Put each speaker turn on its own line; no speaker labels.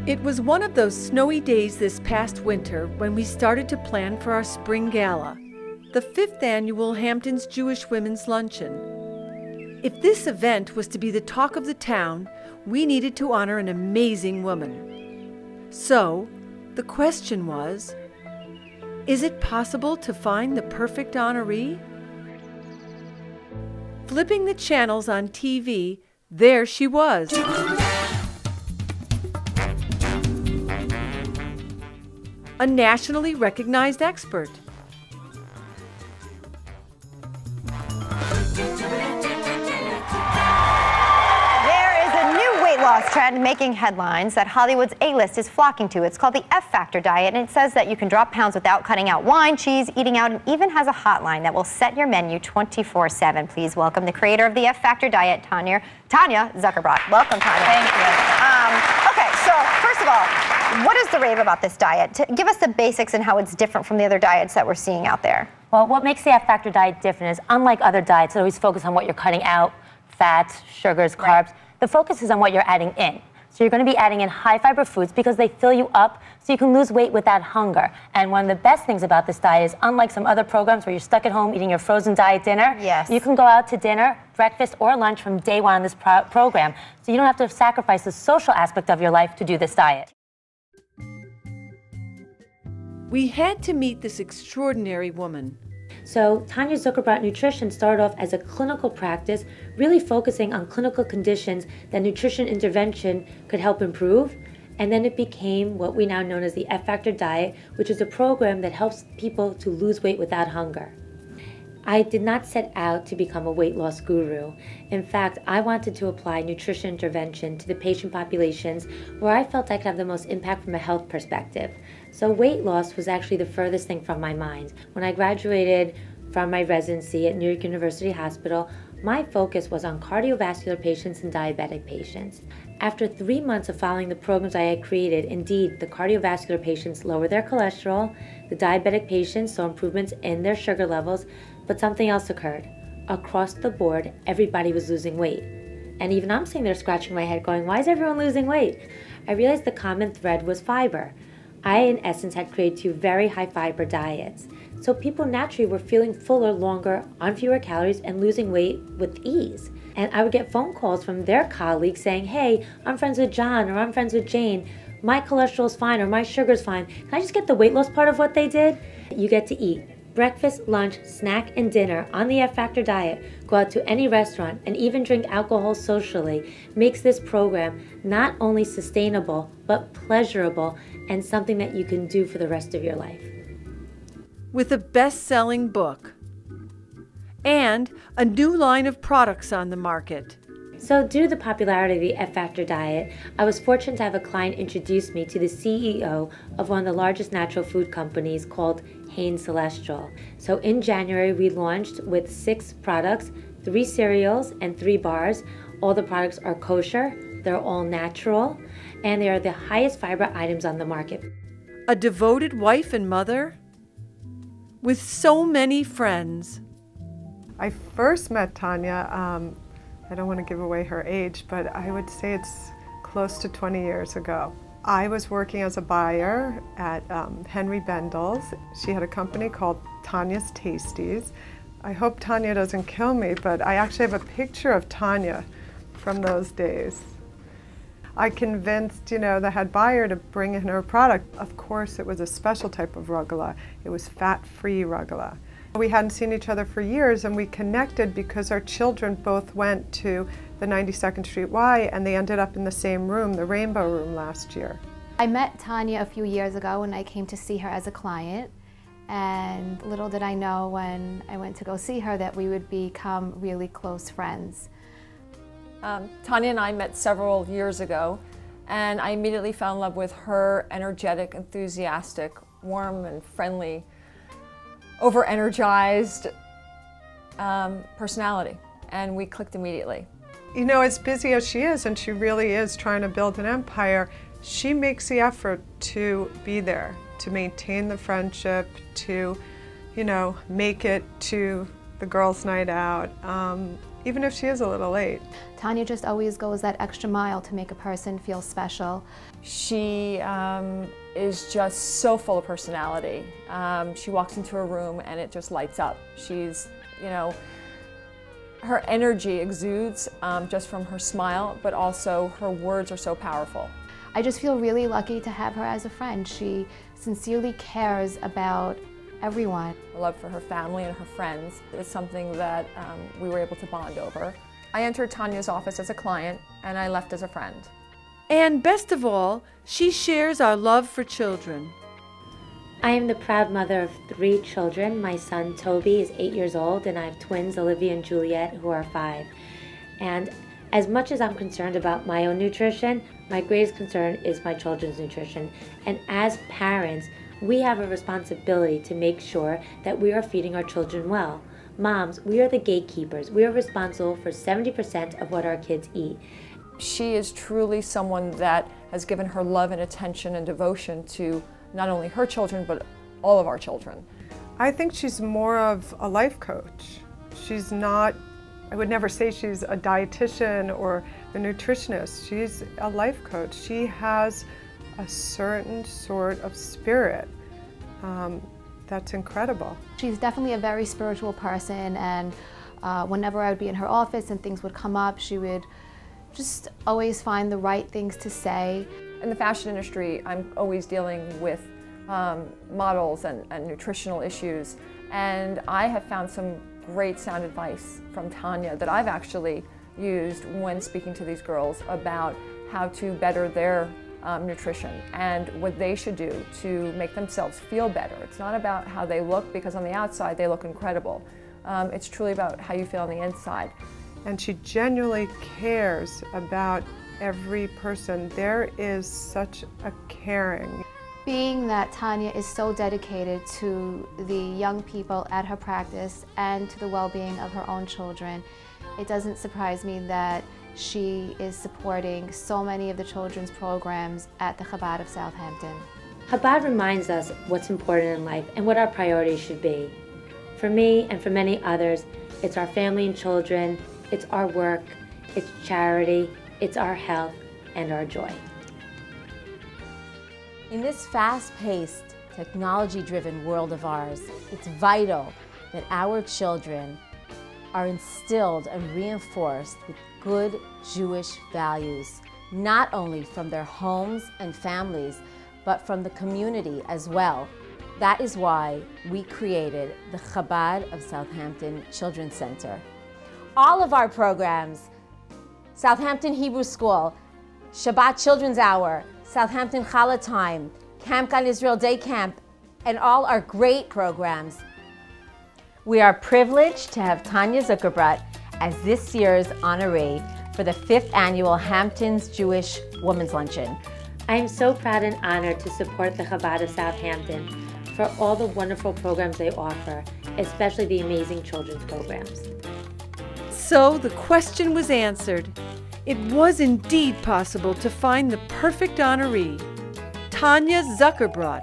It was one of those snowy days this past winter when we started to plan for our spring gala, the 5th annual Hamptons Jewish Women's Luncheon. If this event was to be the talk of the town, we needed to honor an amazing woman. So, the question was, is it possible to find the perfect honoree? Flipping the channels on TV, there she was. A nationally recognized expert.
Loss trend making headlines that Hollywood's A-list is flocking to. It's called the F-Factor diet, and it says that you can drop pounds without cutting out wine, cheese, eating out, and even has a hotline that will set your menu 24/7. Please welcome the creator of the F-Factor diet, Tanya Zuckerbrot. Welcome, Tanya.
Thank you.
Okay, so first of all, what is the rave about this diet? Give us the basics and how it's different from the other diets that we're seeing out there.
Well, what makes the F-Factor diet different is, unlike other diets that always focus on what you're cutting out, fats, sugars, carbs,
right.
The focus is on what you're adding in. So you're going to be adding in high-fiber foods because they fill you up so you can lose weight without hunger. And one of the best things about this diet is, unlike some other programs where you're stuck at home eating your frozen diet dinner,
yes,
you can go out to dinner, breakfast, or lunch from day one on this program. So you don't have to sacrifice the social aspect of your life to do this diet.
We had to meet this extraordinary woman.
So Tanya Zuckerbrot Nutrition started off as a clinical practice, really focusing on clinical conditions that nutrition intervention could help improve. And then it became what we now know as the F-Factor diet, which is a program that helps people to lose weight without hunger. I did not set out to become a weight loss guru. In fact, I wanted to apply nutrition intervention to the patient populations where I felt I could have the most impact from a health perspective. So weight loss was actually the furthest thing from my mind. When I graduated from my residency at New York University Hospital, my focus was on cardiovascular patients and diabetic patients. After 3 months of following the programs I had created, indeed, the cardiovascular patients lowered their cholesterol, the diabetic patients saw improvements in their sugar levels, but something else occurred. Across the board, everybody was losing weight. And even I'm sitting there scratching my head going, why is everyone losing weight? I realized the common thread was fiber. I, in essence, had created 2 very high fiber diets. So people naturally were feeling fuller longer, on fewer calories, and losing weight with ease. And I would get phone calls from their colleagues saying, hey, I'm friends with John, or I'm friends with Jane. My cholesterol's fine, or my sugar's fine. Can I just get the weight loss part of what they did? You get to eat breakfast, lunch, snack, and dinner on the F-Factor diet, go out to any restaurant, and even drink alcohol socially, makes this program not only sustainable, but pleasurable, and something that you can do for the rest of your life.
With a best-selling book and a new line of products on the market.
So due to the popularity of the F-Factor diet, I was fortunate to have a client introduce me to the CEO of one of the largest natural food companies called Hain Celestial. So in January, we launched with 6 products, 3 cereals and 3 bars. All the products are kosher, they're all natural, and they are the highest fiber items on the market.
A devoted wife and mother with so many friends.
I first met Tanya, I don't want to give away her age, but I would say it's close to 20 years ago. I was working as a buyer at Henry Bendel's. She had a company called Tanya's Tasties. I hope Tanya doesn't kill me, but I actually have a picture of Tanya from those days. I convinced, the head buyer to bring in her product. Of course, it was a special type of rugelach. It was fat-free rugelach. We hadn't seen each other for years, and we connected because our children both went to the 92nd Street Y, and they ended up in the same room, the Rainbow Room, last year.
I met Tanya a few years ago when I came to see her as a client, and little did I know when I went to go see her that we would become really close friends.
Tanya and I met several years ago, And I immediately fell in love with her energetic, enthusiastic, warm and friendly, over-energized personality. And we clicked immediately.
You know, as busy as she is, and she really is trying to build an empire, she makes the effort to be there, to maintain the friendship, to, you know, make it to the girls' night out, even if she is a little late.
Tanya just always goes that extra mile to make a person feel special.
She is just so full of personality. She walks into a room and it just lights up. She's, you know, her energy exudes just from her smile, but also her words are so powerful.
I just feel really lucky to have her as a friend. She sincerely cares about everyone.
Her love for her family and her friends is something that we were able to bond over. I entered Tanya's office as a client and I left as a friend.
And best of all, she shares our love for children.
I am the proud mother of 3 children. My son Toby is 8 years old and I have twins Olivia and Juliet who are 5. And as much as I'm concerned about my own nutrition, my greatest concern is my children's nutrition. And as parents, we have a responsibility to make sure that we are feeding our children well. Moms, we are the gatekeepers. We are responsible for 70% of what our kids eat.
She is truly someone that has given her love and attention and devotion to not only her children, but all of our children.
I think she's more of a life coach. She's not, I would never say she's a dietitian or a nutritionist. She's a life coach. She has a certain sort of spirit that's incredible.
She's definitely a very spiritual person, and whenever I would be in her office and things would come up, she would just always find the right things to say.
In the fashion industry, I'm always dealing with models and nutritional issues, and I have found some great sound advice from Tanya that I've actually used when speaking to these girls about how to better their nutrition and what they should do to make themselves feel better. It's not about how they look, because on the outside they look incredible. It's truly about how you feel on the inside.
And she genuinely cares about every person. There is such a caring.
Being that Tanya is so dedicated to the young people at her practice and to the well-being of her own children, it doesn't surprise me that she is supporting so many of the children's programs at the Chabad of Southampton.
Chabad reminds us what's important in life and what our priorities should be. For me and for many others, it's our family and children, it's our work, it's charity, it's our health and our joy.
In this fast-paced, technology-driven world of ours, it's vital that our children are instilled and reinforced with good Jewish values, not only from their homes and families, but from the community as well. That is why we created the Chabad of Southampton Children's Center. All of our programs, Southampton Hebrew School, Shabbat Children's Hour, Southampton Challah Time, Camp God Israel Day Camp, and all our great programs. We are privileged to have Tanya Zuckerbrot as this year's honoree for the 5th annual Hamptons Jewish Women's Luncheon.
I am so proud and honored to support the Chabad of Southampton for all the wonderful programs they offer, especially the amazing children's programs.
So the question was answered. It was indeed possible to find the perfect honoree, Tanya Zuckerbrot.